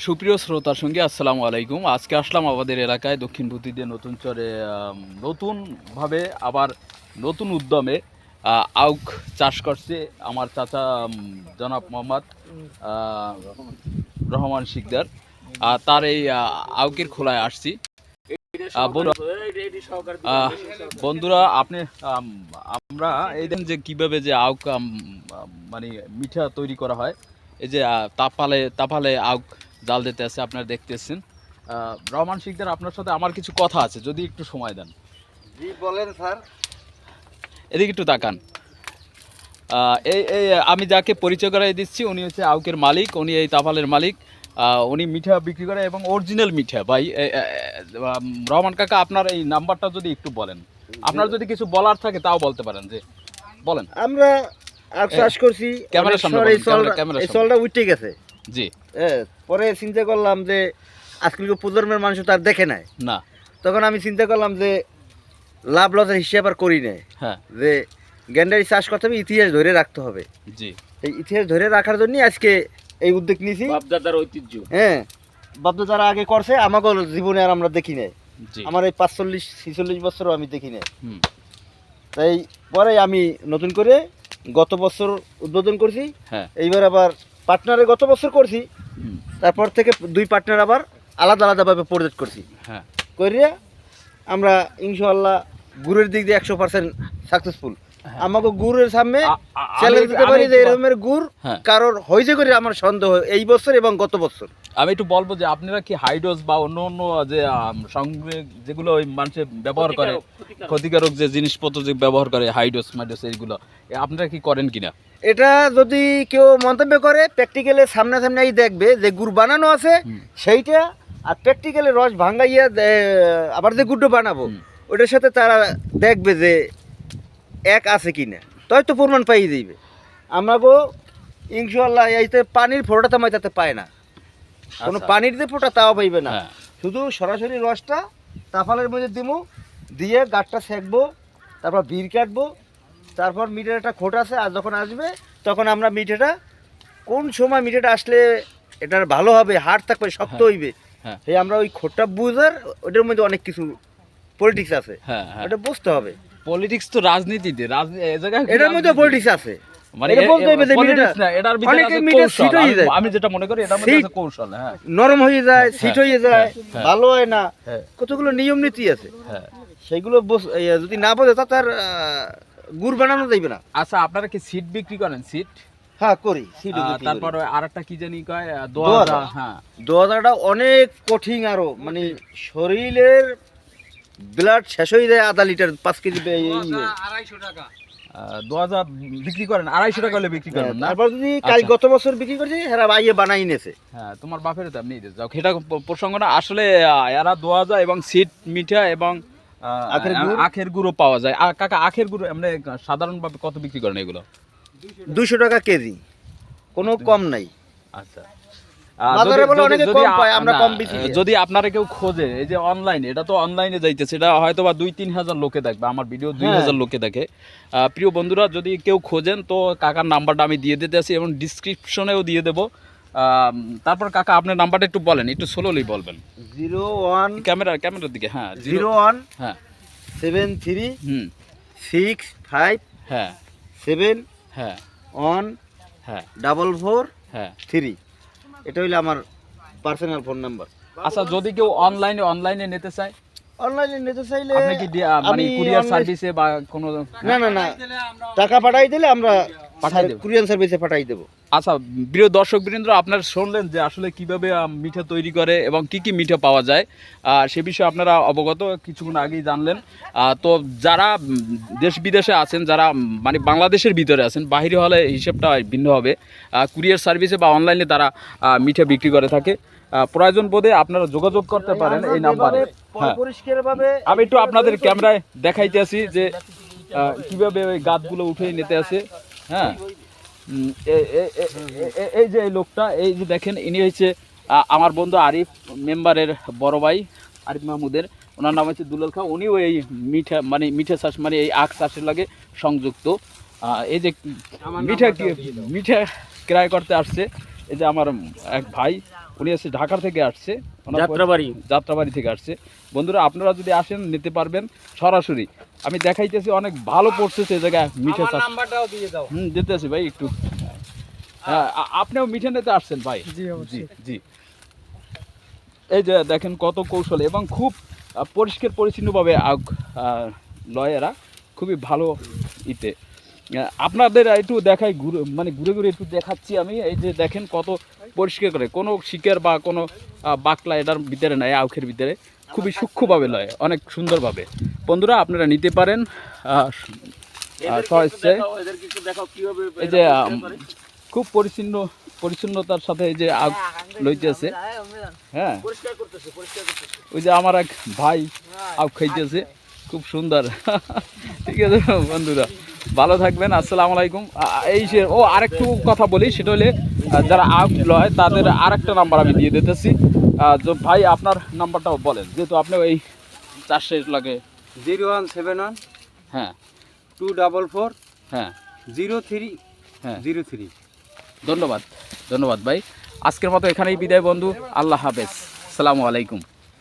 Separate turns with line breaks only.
সুপ্রিয় শ্রোতার সঙ্গে আসসালামু আলাইকুম। আজকে আসলাম আমাদের এলাকায় দক্ষিণ ভূতিতে নতুন চরে নতুনভাবে আবার নতুন উদ্যমে আউক চাষ করছে আমার চাচা জনাব মোহাম্মদ রহমান শিকদার। তার এই আউকের খোলায় আসছি। বন্ধুরা আপনি আমরা এই দেন যে কীভাবে যে আউক মানে মিঠা তৈরি করা হয়। এই যে তাপালে আউক জাল দিতে আছে আপনারা দেখতেছেন। রহমান শিকদার, আপনার সাথে আমার কিছু কথা আছে, যদি একটু সময় দেন।
জি বলেন স্যার।
এদিকে একটু তাকান। এই এই আমি যাকে পরিচয় করাই দিচ্ছি, উনি হচ্ছে আউকের মালিক, উনি এই তাপালের মালিক। উনি মিঠা বিক্রি করে এবং অরিজিনাল মিঠা। ভাই রহমান কাকা, আপনার এই নাম্বারটা যদি একটু বলেন, আপনার যদি কিছু বলার থাকে তাও বলতে পারেন। যে বলেন।
আমরা আর চাষ করছি,
ক্যামেরার সামনে
এই চলটা উঠে গেছে।
জি।
পরে চিন্তা করলাম যে আজকালকার প্রজন্মের মানুষ তার দেখে নাই না, তখন আমি চিন্তা করলাম যে লাভ লসের হিসাব আর করি নাই।
হ্যাঁ,
যে গ্যান্ডারি চাষ করতে হবে, ইতিহাস ধরে রাখতে হবে।
জি।
এই ইতিহাস ধরে রাখার জন্যই আজকে এই উদ্যোগ নিয়েছি।
বাপদাদার ঐতিহ্য।
হ্যাঁ, বাপদাদারা আগে করছে, আমাকে জীবনে আর আমরা দেখি নাই। আমার এই 45-46 বছরও আমি দেখি নাই। তাই পরে আমি নতুন করে গত বছর উদ্বোধন করছি। এইবার আবার পার্টনারে গত বছর করছি, তারপর থেকে দুই পার্টনার আবার আলাদা আলাদাভাবে প্রজেক্ট করছি। করিয়া আমরা ইনশাআল্লাহ গুড়ের দিক দিয়ে 100% সাকসেসফুল। আমাকে গুড়ের সামনে চ্যালেঞ্জ দিতে পারি যে এরকমের গুড় কারোর হয়েছে করে আমার সন্দেহ এই বছর এবং গত বছর।
আমি একটু বলবো যে আপনারা কি হাইডোজ বা অন্য অন্য যে সামগ্রিক যেগুলো ওই মানুষের ব্যবহার করে, ক্ষতিকারক যে জিনিসপত্র যে ব্যবহার করে, হাইডোজ মাইডোজ, এইগুলো আপনারা কি করেন কিনা?
এটা যদি কেউ মন্তব্য করে, প্র্যাকটিক্যালে সামনাসামনি দেখবে যে গুড় বানানো আছে সেইটা, আর প্র্যাকটিক্যালে রস ভাঙাইয়া আবার যে গুড়টা বানাবো ওটার সাথে তারা দেখবে যে এক আছে কিনা, তাই তো প্রমাণ পাইয়ে দিবে। আমাগো ইনশাআল্লাহ এইতে পানির ফোঁটা তো তাতে পায় না, কোনো পানির যে ফোঁটা তাও পাইবে না। শুধু সরাসরি রসটা তাফালের মধ্যে দিমু, দিয়ে গাঁটটা সেঁকবো, তারপর বীর কাটবো, তারপর মিঠের একটা খোট আছে, আর যখন আসবে তখন আমরা মিঠেটা কোন সময় মিঠেটা আসলে এটার ভালো হবে, হাড় থাকবে, শক্ত হইবে, এই আমরা ওই খোটটা বুঝার, ওটার মধ্যে অনেক কিছু পলিটিক্স আছে, ওটা বুঝতে হবে।
পলিটিক্স তো রাজনীতিতে,
এটার মধ্যে পলিটিক্স আছে।
মানে আমি যেটা মনে করি এটার মধ্যে কৌশল,
নরম হয়ে যায়, সিট হয়ে যায়, ভালো হয় না, কতগুলো নিয়ম নীতি আছে, সেগুলো যদি না বোঝে তা তার গুড় বানানো যাইবে না।
আচ্ছা, আপনারা কি সিট বিক্রি করেন? সিট?
হ্যাঁ করি।
তারপর আরেকটা কি জানি কয় দোয়াদা। হ্যাঁ,
দোয়াদাটা অনেক কঠিন, আরো মানে শরীরের ব্লাড শেষ হয়ে যায়। আধা লিটার 5 কেজি
250 টাকা।
দোয়াদা বিক্রি করেন 250 টাকা হলে বিক্রি করেন না?
তারপর যদি কাল গত বছর বিক্রি করছি, এরা বাইয়ে বানাই নিয়েছে।
হ্যাঁ, তোমার বাপের তো আপনি যাও, সেটা প্রসঙ্গ না। আসলে এরা দোয়াদা এবং সিট মিঠা এবং আখের গুঁড়ো পাওয়া যায়। কাকা, আখের গুঁড়ো এমনি সাধারণভাবে কত বিক্রি করেন এগুলো?
200 টাকা কেজি, কোনো কম নাই।
আচ্ছা,
যদি
আপনারা কেউ খোঁজে, এই যে অনলাইনে, এটা তো অনলাইনে যাইতেছে, এটা হয়তো বা 2-3 হাজার লোকে দেখবে, আমার ভিডিও 2000 লোকে দেখে। প্রিয় বন্ধুরা, যদি কেউ খোঁজেন তো কাকার নাম্বারটা আমি দিয়ে দিতে আছি এবং ডিসক্রিপশনেও দিয়ে দেবো। তারপর কাকা আপনার নাম্বারটা একটু বলেন, একটু স্লোলি বলবেন।
01
ক্যামেরার দিকে। হ্যাঁ,
01
হ্যাঁ
73 65
হ্যাঁ
7
হ্যাঁ
1
হ্যাঁ
44
হ্যাঁ
3। এটা হইলো আমার পার্সোনাল ফোন নাম্বার।
আচ্ছা, যদি কেউ অনলাইনে নিতে চায়,
অনলাইনে নিতে চাইলে
আপনি কি মানে কুরিয়ার সার্ভিসে বা কোনো?
না, টাকা পাঠাই দিলে আমরা কুরিয়ার সার্ভিসে পাঠাই দেব।
আচ্ছা, প্রিয় দর্শকবৃন্দ, আপনারা শুনলেন যে আসলে কিভাবে মিঠা তৈরি করে এবং কি কি মিঠা পাওয়া যায়, সে বিষয়ে আপনারা অবগত, কিছুক্ষণ আগেই জানলেন। তো যারা দেশ বিদেশে আছেন, যারা মানে বাংলাদেশের ভিতরে আছেন, বাহিরে হলে হিসেবটা ভিন্ন হবে। কুরিয়ার সার্ভিসে বা অনলাইনে তারা মিঠা বিক্রি করে থাকে। প্রয়োজন বোধে আপনারা যোগাযোগ করতে পারেন এই নাম্বারে। আমি একটু আপনাদের ক্যামেরায় দেখাইতে আছি যে কিভাবে ওই গাছগুলো উঠে নিতে আছে। হ্যাঁ, এই যে এই লোকটা, এই যে দেখেন, ইনি হচ্ছে আমার বন্ধু আরিফ মেম্বারের বড় ভাই, আরিফ মাহমুদের। ওনার নাম হচ্ছে দুলাল খা। উনিও এই মিঠা চাষ, মানে এই আখ চাষের লাগে সংযুক্ত। এই যে মিঠা ক্রয় করতে আসছে, এই যে আমার এক ভাই, উনি এসে ঢাকা থেকে আসছে, ওনার যাত্রাবাড়ি থেকে আসছে। বন্ধুরা আপনারা যদি আসেন নিতে পারবেন সরাসরি। আমি দেখাইতেছি অনেক ভালো পড়তেছে এই জায়গায় মিঠা চাষ।
নাম্বারটাও দিয়ে দাও।
দিতেছি ভাই একটু। হ্যাঁ, আপনিও মিঠা নিতে আসছেন ভাই? জি জি। এই যে দেখেন কত কৌশল এবং খুব পরিষ্কার পরিচ্ছন্নভাবে লয় এরা, খুবই ভালো ইতে। আপনাদের একটু দেখাই মানে ঘুরে ঘুরে একটু দেখাচ্ছি আমি। এই যে দেখেন কত পরিষ্কার করে, কোনো শিকার বা কোনো বাকলা এটার ভিতরে নাই, আউখের ভিতরে খুবই সূক্ষ্মভাবে লয়, অনেক সুন্দরভাবে। বন্ধুরা আপনারা নিতে পারেন সহজে। এই যে খুব পরিচ্ছন্নতার সাথে এই যে আগ লইতেছে। হ্যাঁ, ওই যে আমার এক ভাই আগ খাইতেছে, খুব সুন্দর। ঠিক আছে বন্ধুরা, ভালো থাকবেন, আসসালামু আলাইকুম। এই যে আরেকটু কথা বলি, সেটা হলে যারা আগ লয় তাদের আরেকটা নাম্বার আমি দিয়ে দিতেছি। ভাই আপনার নাম্বারটাও বলেন, যেহেতু আপনি ওই চাষের লাগে।
0171
হ্যাঁ
244
হ্যাঁ
03
হ্যাঁ
03।
ধন্যবাদ ভাই। আজকের মতো এখানেই বিদায় বন্ধু, আল্লাহ হাফেজ, আসসালামু আলাইকুম।